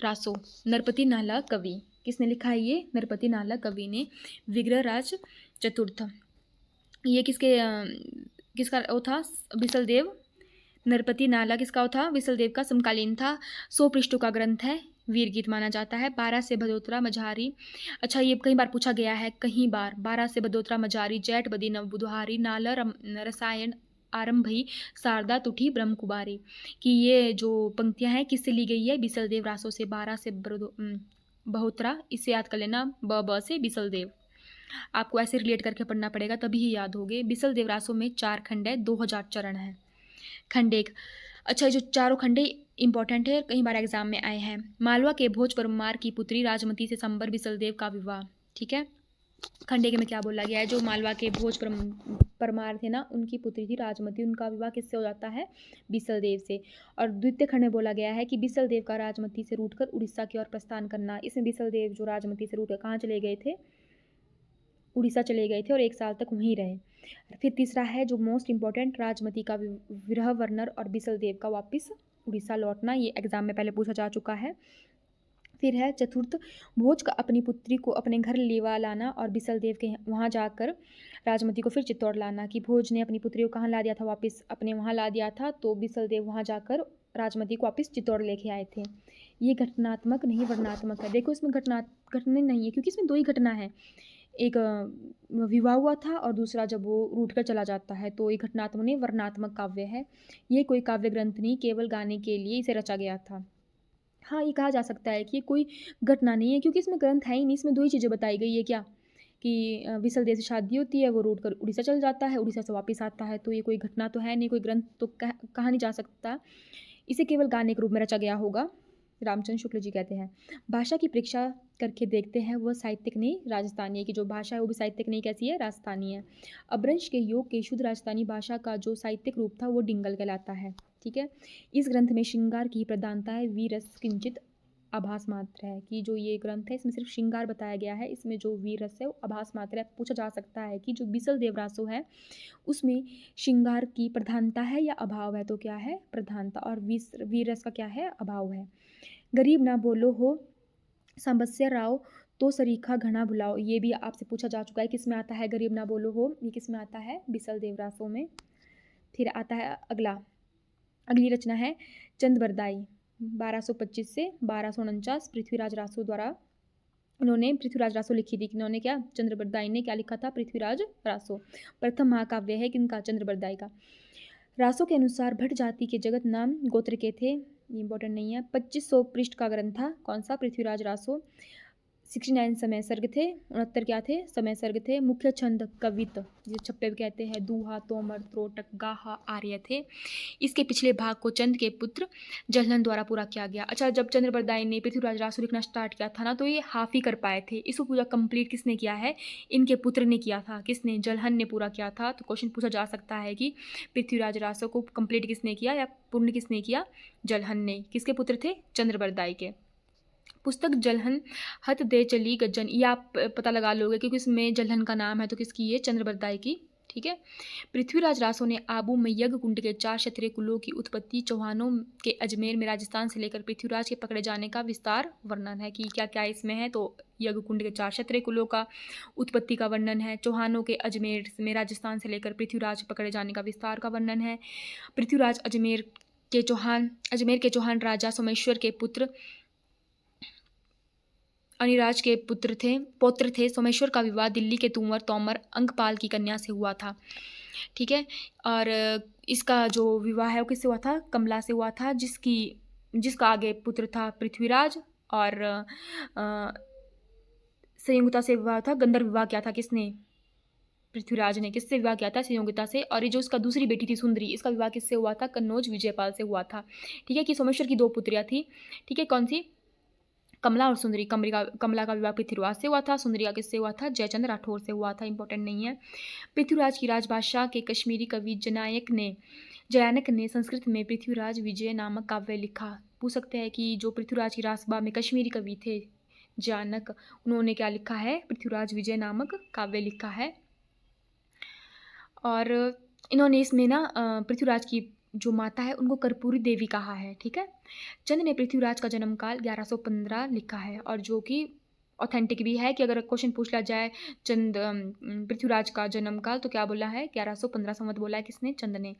रासो, नरपति नाला कवि। किसने लिखा है ये? नरपति नाला कवि ने। विग्रह राज चतुर्थ, ये किसका वो था? बिसलदेव। नरपति नाला किसका वो था? बिसलदेव का समकालीन था। 100 पृष्ठों का ग्रंथ है, वीर गीत माना जाता है। 12 से भदोतरा मझारी, अच्छा ये कई बार पूछा गया है, कहीं बार। 12 से भदोतरा मझारी, जेठ बदी नव बुधहारी, नाला रसायन आरंभी, शारदा तुठी ब्रह्म कुमारी। कि ये जो पंक्तियां हैं किससे ली गई है? बिसलदेव रासो से। 12 से बहुतरा, इसे याद कर लेना, ब से बिसलदेव। आपको ऐसे रिलेट करके पढ़ना पड़ेगा तभी ही याद होगे। बिसलदेव रासो में 4 खंड है, 2000 चरण है। खंड 1, अच्छा ये जो चारों खंडे इंपॉर्टेंट है, कई बार एग्जाम में आए हैं। मालवा के भोज परमार की पुत्री राजमती से संबर बिसलदेव का विवाह, ठीक है। खंड 1 में क्या बोला गया है? जो मालवा के भोज परमार थे ना, उनकी पुत्री थी राजमती, उनका विवाह किससे हो जाता है? बिसलदेव से। और द्वितीय खंड में बोला गया है कि बिसलदेव का राजमती से रूठकर उड़ीसा की ओर प्रस्थान करना। इसमें बिसलदेव जो राजमती से रूठकर कहाँ चले गए थे? उड़ीसा चले गए थे और 1 साल तक वहीं रहे। फिर तीसरा है जो मोस्ट इंपॉर्टेंट, राजमती का विरह वर्णन और बिसलदेव का वापस उड़ीसा लौटना। ये एग्जाम में पहले पूछा जा चुका है। फिर है चतुर्थ, भोज का अपनी पुत्री को अपने घर लेवा लाना और बिसलदेव के वहाँ जाकर राजमती को फिर चित्तौड़ लाना। कि भोज ने अपनी पुत्री को कहाँ ला दिया था? वापस अपने वहाँ ला दिया था, तो बिसलदेव वहाँ जाकर राजमती को वापस चित्तौड़ लेके आए थे। ये घटनात्मक नहीं वर्णनात्मक है। देखो इसमें घटना नहीं है, क्योंकि इसमें 2 ही घटना है। एक विवाह हुआ था और दूसरा जब वो रूठ कर चला जाता है, तो ये घटनात्मक नहीं वर्णनात्मक काव्य है। ये कोई काव्य ग्रंथ नहीं, केवल गाने के लिए इसे रचा गया था। हाँ, ये कहा जा सकता है कि ये कोई घटना नहीं है, क्योंकि इसमें ग्रंथ है ही नहीं। इसमें 2 ही चीज़ें बताई गई है, क्या कि बिसलदेव से शादी होती है, वो रूठ कर उड़ीसा चल जाता है, उड़ीसा से वापस आता है। तो ये कोई घटना तो है नहीं, कोई ग्रंथ तो कहा नहीं जा सकता। इसे केवल गाने के रूप में रचा गया होगा, रामचंद्र शुक्ल जी कहते हैं। भाषा की परीक्षा करके देखते हैं, वह साहित्यिक नहीं राजस्थानी है। कि जो भाषा है वो भी साहित्यिक नहीं, कैसी है? राजस्थानी है। अपभ्रंश के योग के शुद्ध राजस्थानी भाषा का जो साहित्यिक रूप था वो डिंगल कहलाता है, ठीक है। इस ग्रंथ में श्रृंगार की प्रधानता है, वीरस किंचित आभास मात्र है। कि जो ये ग्रंथ है इसमें सिर्फ श्रृंगार बताया गया है, इसमें जो वीर रस है वो आभास मात्र है। पूछा जा सकता है कि जो बिसलदेव रासो है उसमें श्रृंगार की प्रधानता है या अभाव है? तो क्या है? प्रधानता। और वीर रस का क्या है? अभाव है। गरीब ना बोलो हो सांबस्य राव, तो सरीखा घना भुलाओ। ये भी आपसे पूछा जा चुका है, किस में आता है गरीब ना बोलो हो? ये किस में आता है? बिसलदेव रासो में। फिर आता है अगली रचना है चंद बरदाई। 1225 से 1249 पृथ्वीराज रासो द्वारा उन्होंने पृथ्वीराज रासो लिखी थी। इन्होंने क्या, चंद्रबरदाई ने क्या लिखा था, पृथ्वीराज रासो। प्रथम महाकाव्य है किनका, चंद्रबरदाई का। रासो के अनुसार भट्ट जाति के जगत नाम गोत्र के थे, ये इंपॉर्टेंट नहीं है। 2500 पृष्ठ का ग्रंथ था, कौन सा, पृथ्वीराज रासो। 69 समय सर्ग थे, 69 क्या थे, समय सर्ग थे। मुख्य छंद कवित, ये छप्पे कहते हैं, दूहा, तोमर, त्रोटक, गाहा, आर्य थे। इसके पिछले भाग को चंद के पुत्र जलहन द्वारा पूरा किया गया। अच्छा, जब चंद्रबरदाई ने पृथ्वीराज रासो लिखना स्टार्ट किया था ना, तो ये हाफ ही कर पाए थे। इसको पूरा कंप्लीट किसने किया है, इनके पुत्र ने किया था। किसने, जलहन ने पूरा किया था। तो क्वेश्चन पूछा जा सकता है कि पृथ्वीराज रासो को कंप्लीट किसने किया या पूर्ण किसने किया, जलहन ने। किसके पुत्र थे, चंद्रबरदाई के। पुस्तक जलहन हत दे चली गज्जन, ये आप पता लगा लोगे क्योंकि इसमें जलहन का नाम है, तो किसकी, ये चंद्रबरदाई की। ठीक है। पृथ्वीराज रासो ने आबू में यज्ञ कुंड के 4 क्षत्रिय कुलों की उत्पत्ति, चौहानों के अजमेर में राजस्थान से लेकर पृथ्वीराज के पकड़े जाने का विस्तार वर्णन है कि क्या क्या इसमें है। तो यज्ञ कुंड के 4 क्षत्रिय कुलों का उत्पत्ति का वर्णन है, चौहानों के अजमेर में राजस्थान से लेकर पृथ्वीराज पकड़े जाने का विस्तार का वर्णन है। पृथ्वीराज अजमेर के चौहान राजा सोमेश्वर के पुत्र अनिराज के पौत्र थे। सोमेश्वर का विवाह दिल्ली के तोमर अंकपाल की कन्या से हुआ था। ठीक है। और इसका जो विवाह है वो किससे हुआ था, कमला से हुआ था, जिसका आगे पुत्र था पृथ्वीराज। और संयुक्ता से विवाह था, गंधर्व विवाह किया था किसने, पृथ्वीराज ने। किससे विवाह किया था, संयोगिता से। और ये जो उसका दूसरी बेटी थी सुंदरी, इसका विवाह किससे हुआ था, कन्नौज विजयपाल से हुआ था। ठीक है, कि सोमेश्वर की 2 पुत्रियां थी। ठीक है, कौन सी, कमला और सुंदरी। कमला का विवाह पृथ्वीराज से हुआ था, सुंदरी का किससे हुआ था, जयचंद राठौर से हुआ था, इंपॉर्टेंट नहीं है। पृथ्वीराज की राजभाषा के कश्मीरी कवि जयानक ने संस्कृत में पृथ्वीराज विजय नामक काव्य लिखा। पूछ सकते हैं कि जो पृथ्वीराज की राजसभा में कश्मीरी कवि थे जयानक, उन्होंने क्या लिखा है, पृथ्वीराज विजय नामक काव्य लिखा है। और इन्होंने इसमें ना पृथ्वीराज की जो माता है उनको कर्पूरी देवी कहा है। ठीक है। चंद ने पृथ्वीराज का जन्मकाल 1115 लिखा है, और जो कि ऑथेंटिक भी है कि अगर क्वेश्चन पूछ लिया जाए पृथ्वीराज का जन्मकाल, तो क्या बोला है, 1115 संवत बोला है किसने, चंद ने।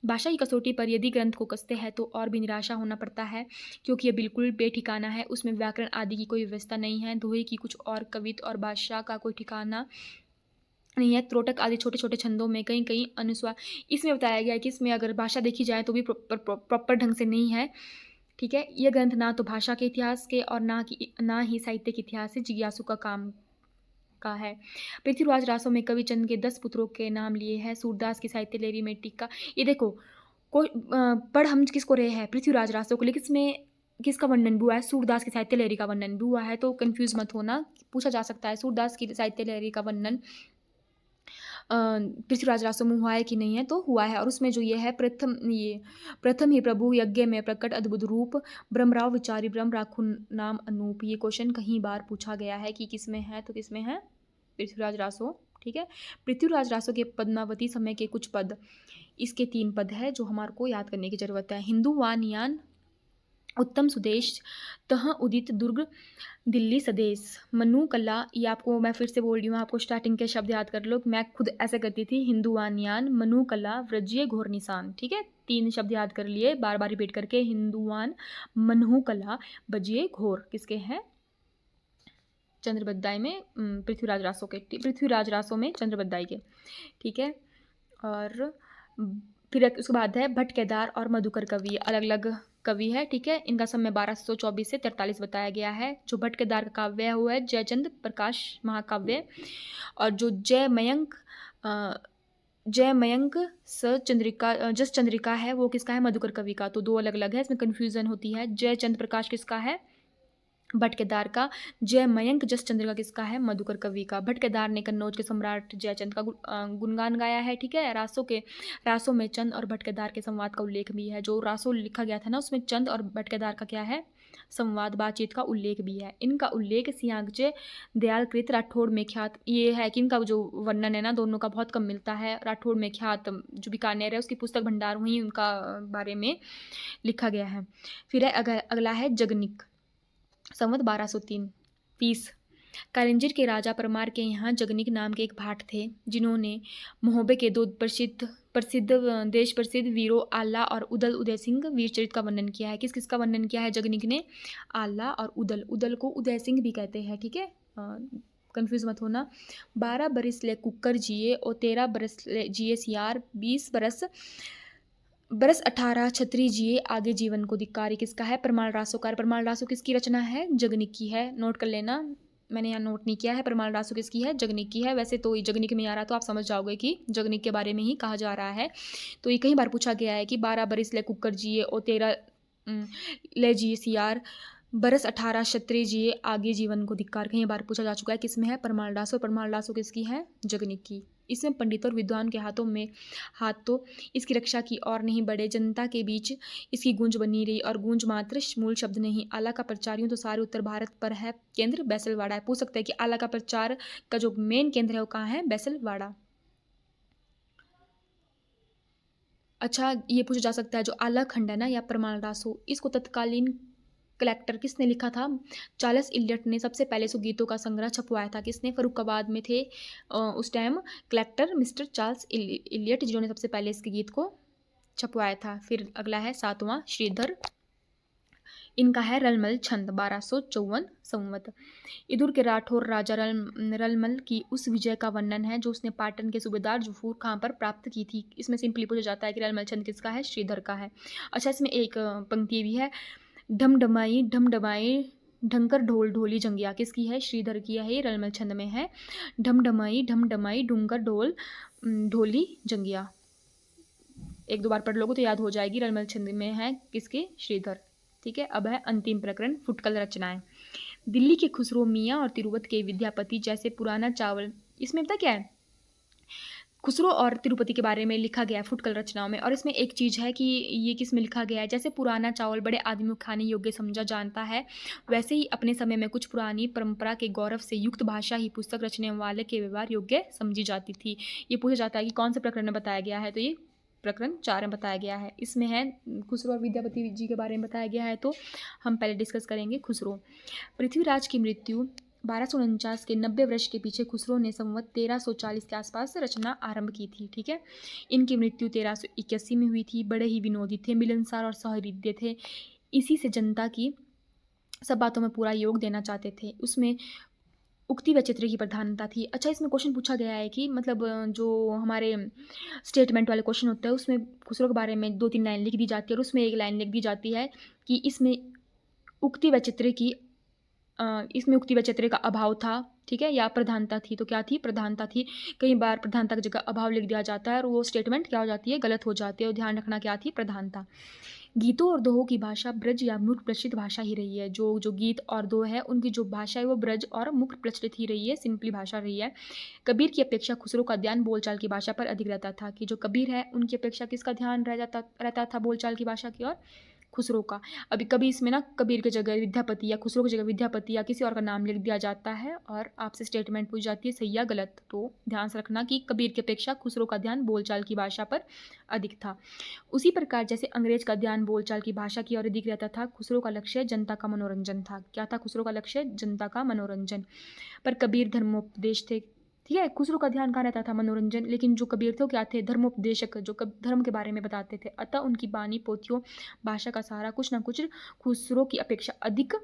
भाषा की कसौटी पर यदि ग्रंथ को कसते हैं तो और भी निराशा होना पड़ता है, क्योंकि ये बिल्कुल बेठिकाना है। उसमें व्याकरण आदि की कोई व्यवस्था नहीं है, दोहे की कुछ और, कवित और भाषा का कोई ठिकाना नहीं है। त्रोटक आदि छोटे छोटे छंदों में कहीं कहीं अनुस्वार इसमें बताया गया है कि इसमें अगर भाषा देखी जाए तो भी प्रॉपर ढंग से नहीं है। ठीक है। यह ग्रंथ ना तो भाषा के इतिहास के और ना ही साहित्य के इतिहास से जिज्ञासु का काम का है। पृथ्वीराज रासो में कवि चंद के 10 पुत्रों के नाम लिए हैं। सूरदास की साहित्य लेरी में टीका, ये देखो पढ़ हम किसको रहे हैं, पृथ्वीराज रासो को, लेकिन इसमें किसका वर्णन भी हुआ है, सूरदास की साहित्य लहरी का वर्णन भी हुआ है। तो कंफ्यूज मत होना, पूछा जा सकता है सूरदास की साहित्य लहरी का वर्णन पृथ्वीराज रासो में हुआ है कि नहीं है, तो हुआ है। और उसमें जो ये है, प्रथम ही प्रभु यज्ञ में प्रकट अद्भुत रूप, ब्रह्मराव विचारी ब्रह्म राखु नाम अनूप। ये क्वेश्चन कहीं बार पूछा गया है कि किसमें है, तो किसमें है, पृथ्वीराज रासो। ठीक है। पृथ्वीराज रासो के पद्मावती समय के कुछ पद, इसके 3 पद है जो हमारे को याद करने की जरूरत है। हिंदू वान यान उत्तम सुदेश तह उदित दुर्ग दिल्ली सदेश मनु कला। ये आपको मैं फिर से बोल रही हूँ, आपको स्टार्टिंग के शब्द याद कर लो। मैं खुद ऐसे करती थी, हिंदू वानयान, मनु कला, व्रजीय घोर निशान। ठीक है, 3 शब्द याद कर लिए, बार बार रिपीट करके, हिंदुवान, मनहु कला, बजिए घोर। किसके हैं, चंद्रबरदाई में, पृथ्वीराज रासो में चंद्रबरदाई के। ठीक है। और फिर उसके बाद है भट्ट केदार और मधुकर कवि, अलग अलग कवि है। ठीक है। इनका समय 1224 से 43 बताया गया है। जो भट्ट केदार का काव्य है वो है जयचंद प्रकाश महाकाव्य। और जो जयमयंक जस चंद्रिका है वो किसका है, मधुकर कवि का। तो 2 अलग अलग है, इसमें कन्फ्यूजन होती है। जयचंद प्रकाश किसका है, भट्ट केदार का। जयमयंक जस चंद्रिका किसका है, मधुकर कवि का। भट्ट केदार ने कन्नौज के सम्राट जयचंद का गुणगान गाया है। ठीक है। रासों में चंद और भट्ट केदार के संवाद का उल्लेख भी है। जो रासो लिखा गया था ना, उसमें चंद और भट्ट केदार का क्या है, संवाद बातचीत का उल्लेख भी है। इनका उल्लेख सियांगचे दयालकृत राठौड़ में ख्यात, ये है कि इनका जो वर्णन है ना, दोनों का बहुत कम मिलता है। राठौड़ में ख्यात जो बीकानेर है उसकी पुस्तक भंडार हुई, उनका बारे में लिखा गया है। फिर है अगला है जगनिक, संवत 1230। कालिंजर के राजा परमार के यहाँ जगनिक नाम के एक भाट थे, जिन्होंने महोबे के दो प्रसिद्ध प्रसिद्ध देश प्रसिद्ध वीरों आल्हा और उदल उदय सिंह वीर चरित का वर्णन किया है। किस किस का वर्णन किया है जगनिक ने? आल्हा और उदल। उदल को उदय सिंह भी कहते हैं, ठीक है, कंफ्यूज मत होना। 12 बरस ले कुकर जिए और 13 बरस ले जिए सियार, 20 बरस 18 छत्री जिए आगे जीवन को धिक्कारी। किसका है? परमाल रासोकार। परमाल रासो किसकी रचना है? जगनिक की है, नोट कर लेना, मैंने यहाँ नोट नहीं किया है। परमाल रासो किसकी है? जगनिक की है। वैसे तो ये जगनिक में आ रहा तो आप समझ जाओगे कि जगनिक के बारे में ही कहा जा रहा है। तो ये कई बार पूछा गया है कि 12 बरस ले कुकर जिए और 13 ले जिए सियार, बरस 18 क्षत्रिय जिए आगे जीवन को धिक्कार। कई बार पूछा जा चुका है। किसमें है? परमाल रासो। परमाल रासो किसकी है? जगनिक की। इसमें पंडित और विद्वान के हाथ तो इसकी रक्षा की और नहीं बढ़े, जनता के बीच इसकी गूंज बनी रही, और गूंज मात्र मूल शब्द नहीं। आला का प्रचार यूँ तो सारे उत्तर भारत पर है, केंद्र बैसलवाड़ा है। पूछ सकते हैं कि आला का प्रचार का जो मेन केंद्र है वो कहाँ है? बैसलवाड़ा। अच्छा, ये पूछा जा सकता है जो आला खंड है ना या परमाल रासो, इसको तत्कालीन कलेक्टर किसने लिखा था? चार्ल्स इलियट ने सबसे पहले सो गीतों का संग्रह छपवाया था। किसने? फरुखाबाद में थे उस time collector mister Charles Elliot, जिन्होंने सबसे पहले इसके गीत को छपवाया था। फिर अगला है 7वां श्रीधर, इनका है रलमल छंद, 1254 संवत। इदुर के राठौर राजा रलमल की उस विजय का वर्णन है जो उसने पाटन के सूबेदार जफूर खां पर प्राप्त की थी। इसमें सिंपली पूछा जाता है कि रलमल छंद किसका है? श्रीधर का है। अच्छा, इसमें एक पंक्ति भी है, ढमढमाई ढंकर ढोल ढोली जंगिया। किसकी है? श्रीधर की है, रलमल छंद में है। ढमढमाई ढुंकर ढोल ढोली जंगिया, एक दो बार पढ़ लोगे तो याद हो जाएगी। रलमल छंद में है किसके? श्रीधर। ठीक है, अब है अंतिम प्रकरण, फुटकल रचनाएं। दिल्ली के खुसरो मियाँ और तिरुपति के विद्यापति जैसे पुराना चावल, इसमें पता क्या है? खुसरो और तिरुपति के बारे में लिखा गया है फुटकल रचनाओं में। और इसमें एक चीज़ है कि ये किस में लिखा गया है, जैसे पुराना चावल बड़े आदमी को खाने योग्य समझा जानता है, वैसे ही अपने समय में कुछ पुरानी परंपरा के गौरव से युक्त भाषा ही पुस्तक रचने वाले के व्यवहार योग्य समझी जाती थी। ये पूछा जाता है कि कौन से प्रकरण में बताया गया है, तो ये प्रकरण 4 में बताया गया है। इसमें है खुसरो और विद्यापति जी के बारे में बताया गया है, तो हम पहले डिस्कस करेंगे खुसरो। पृथ्वीराज की मृत्यु 1249 के 90 वर्ष के पीछे खुसरो ने संवत 1340 के आसपास रचना आरंभ की थी। ठीक है, इनकी मृत्यु 1381 में हुई थी। बड़े ही विनोदी थे, मिलनसार और सहृदय थे। इसी से जनता की सब बातों में पूरा योग देना चाहते थे। उसमें उक्ति व चित्र की प्रधानता थी। अच्छा, इसमें क्वेश्चन पूछा गया है कि मतलब जो हमारे स्टेटमेंट वाले क्वेश्चन होते हैं उसमें खुसरो के बारे में 2-3 लाइन लिख दी जाती है और उसमें एक लाइन लिख दी जाती है कि इसमें उक्ति व चित्र की इसमें उक्ति व चित्र का अभाव था, ठीक है, या प्रधानता थी। तो क्या थी? प्रधानता थी। कई बार प्रधानता की जगह अभाव लिख दिया जाता है और वो स्टेटमेंट क्या हो जाती है? गलत हो जाती है। और ध्यान रखना क्या थी? प्रधानता। गीतों और दोहों की भाषा ब्रज या मुख प्रचलित भाषा ही रही है। जो गीत और दोह है उनकी जो भाषा है वो ब्रज और मुख प्रचलित ही रही है, सिंपली भाषा रही है। कबीर की अपेक्षा खुसरो का ध्यान बोलचाल की भाषा पर अधिक रहता था, कि जो कबीर है उनकी अपेक्षा किसका ध्यान रहता था बोलचाल की भाषा की ओर? खुसरो का। अभी कभी इसमें ना कबीर की जगह विद्यापति या खुसरो की जगह विद्यापति या किसी और का नाम लिख दिया जाता है और आपसे स्टेटमेंट पूछ जाती है सही या गलत। तो ध्यान से रखना कि कबीर की अपेक्षा खुसरो का ध्यान बोलचाल की भाषा पर अधिक था। उसी प्रकार जैसे अंग्रेज का ध्यान बोलचाल की भाषा की ओर अधिक रहता था, खुसरो का लक्ष्य जनता का मनोरंजन था। क्या था खुसरो का लक्ष्य? जनता का मनोरंजन। पर कबीर धर्मोपदेश थे, ठीक है। खुसरो का ध्यान कहाँ रहता था? मनोरंजन। लेकिन जो कबीर थे वो क्या थे? धर्मोपदेशक, जो धर्म के बारे में बताते थे। अतः उनकी बानी पोथियों भाषा का सहारा कुछ ना कुछ खुसरो की अपेक्षा अधिक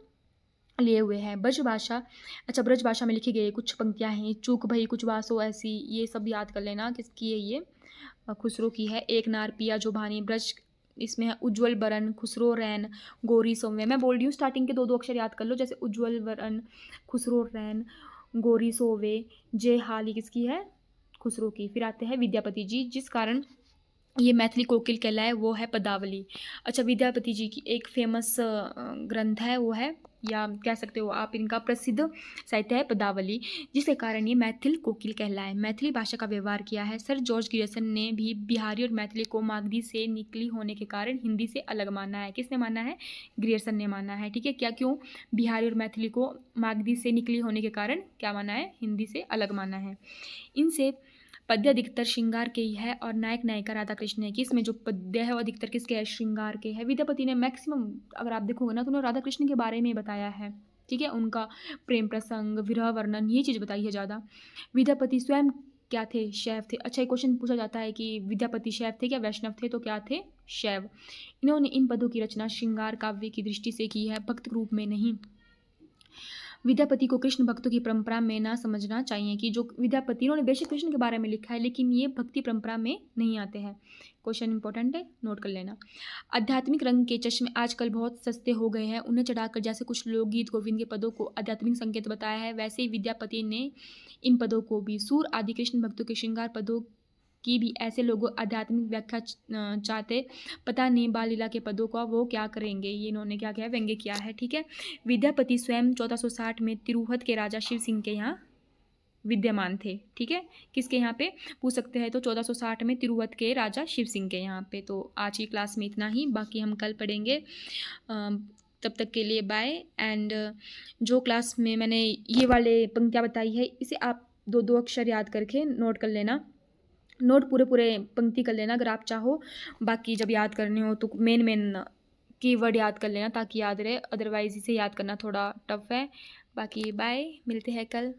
लिए हुए हैं। ब्रज भाषा, अच्छा ब्रज भाषा में लिखी गई कुछ पंक्तियाँ हैं, चूक भई कुछ वासो ऐसी, ये सब याद कर लेना किसकी है? ये खुसरो की है। एक नार पिया जो भानी ब्रज, इसमें है उज्ज्वल बरन खुसरो रैन गोरी सोवे। मैं बोल रही हूँ स्टार्टिंग के 2-2 अक्षर याद कर लो, जैसे उज्ज्वल बरन खुसरो रैन गोरी सोवे, जे हाली किसकी है? खुसरो की। फिर आते हैं विद्यापति जी, जिस कारण ये मैथिली कोकिल कहलाए वो है पदावली। अच्छा, विद्यापति जी की एक फेमस ग्रंथ है, वो है या कह सकते हो आप इनका प्रसिद्ध साहित्य है पदावली, जिसके कारण ये मैथिल कोकिल कहलाए। मैथिली भाषा का व्यवहार किया है। सर जॉर्ज ग्रियर्सन ने भी बिहारी और मैथिली को मागधी से निकली होने के कारण हिंदी से अलग माना है। किसने माना है? ग्रियर्सन ने माना है, ठीक है। क्या, क्यों? बिहारी और मैथिली को मागधी से निकली होने के कारण क्या माना है? हिंदी से अलग माना है। इनसे पद्य अधिकतर श्रृंगार के ही है और नायक नायिका राधा कृष्ण है। कि इसमें जो पद्य है वो अधिकतर किसके है? श्रृंगार के है। विद्यापति ने मैक्सिमम, अगर आप देखोगे ना तो उन्होंने राधा कृष्ण के बारे में ही बताया है, ठीक है। उनका प्रेम प्रसंग, विरह वर्णन, ये चीज़ बताई है ज़्यादा। विद्यापति स्वयं क्या थे? शैव थे। अच्छा, एक क्वेश्चन पूछा जाता है कि विद्यापति शैव थे क्या वैष्णव थे? तो क्या थे? शैव। इन्होंने इन पदों की रचना श्रृंगार काव्य की दृष्टि से की है, भक्त रूप में नहीं। विद्यापति को कृष्ण भक्तों की परंपरा में ना समझना चाहिए कि जो विद्यापति इन्होंने बेशक कृष्ण के बारे में लिखा है, लेकिन ये भक्ति परंपरा में नहीं आते हैं। क्वेश्चन इंपॉर्टेंट है, नोट कर लेना। आध्यात्मिक रंग के चश्मे आजकल बहुत सस्ते हो गए हैं, उन्हें चढ़ाकर जैसे कुछ लोकगीत गोविंद के पदों को आध्यात्मिक संकेत बताया है, वैसे ही विद्यापति ने इन पदों को भी सूर आदि कृष्ण भक्तों के श्रृंगार पदों की भी ऐसे लोगों आध्यात्मिक व्याख्या चाहते, पता नहीं बाल लीला के पदों का वो क्या करेंगे। ये इन्होंने क्या किया, व्यंग्य किया है, ठीक है। विद्यापति स्वयं 1460 में तिरुहत के राजा शिव सिंह के यहाँ विद्यमान थे, ठीक है। किसके यहाँ पे पूछ सकते हैं, तो 1460 में तिरुवत के राजा शिव सिंह के यहाँ पे। तो आज की क्लास में इतना ही, बाकी हम कल पढ़ेंगे। तब तक के लिए बाय। एंड जो क्लास में मैंने ये वाले पंक्तियाँ बताई है, इसे आप दो दो अक्षर याद करके नोट कर लेना, नोट पूरे पूरे पंक्ति कर लेना अगर आप चाहो। बाकी जब याद करने हो तो मेन कीवर्ड याद कर लेना ताकि याद रहे, अदरवाइज इसे याद करना थोड़ा टफ है। बाकी बाय, मिलते हैं कल।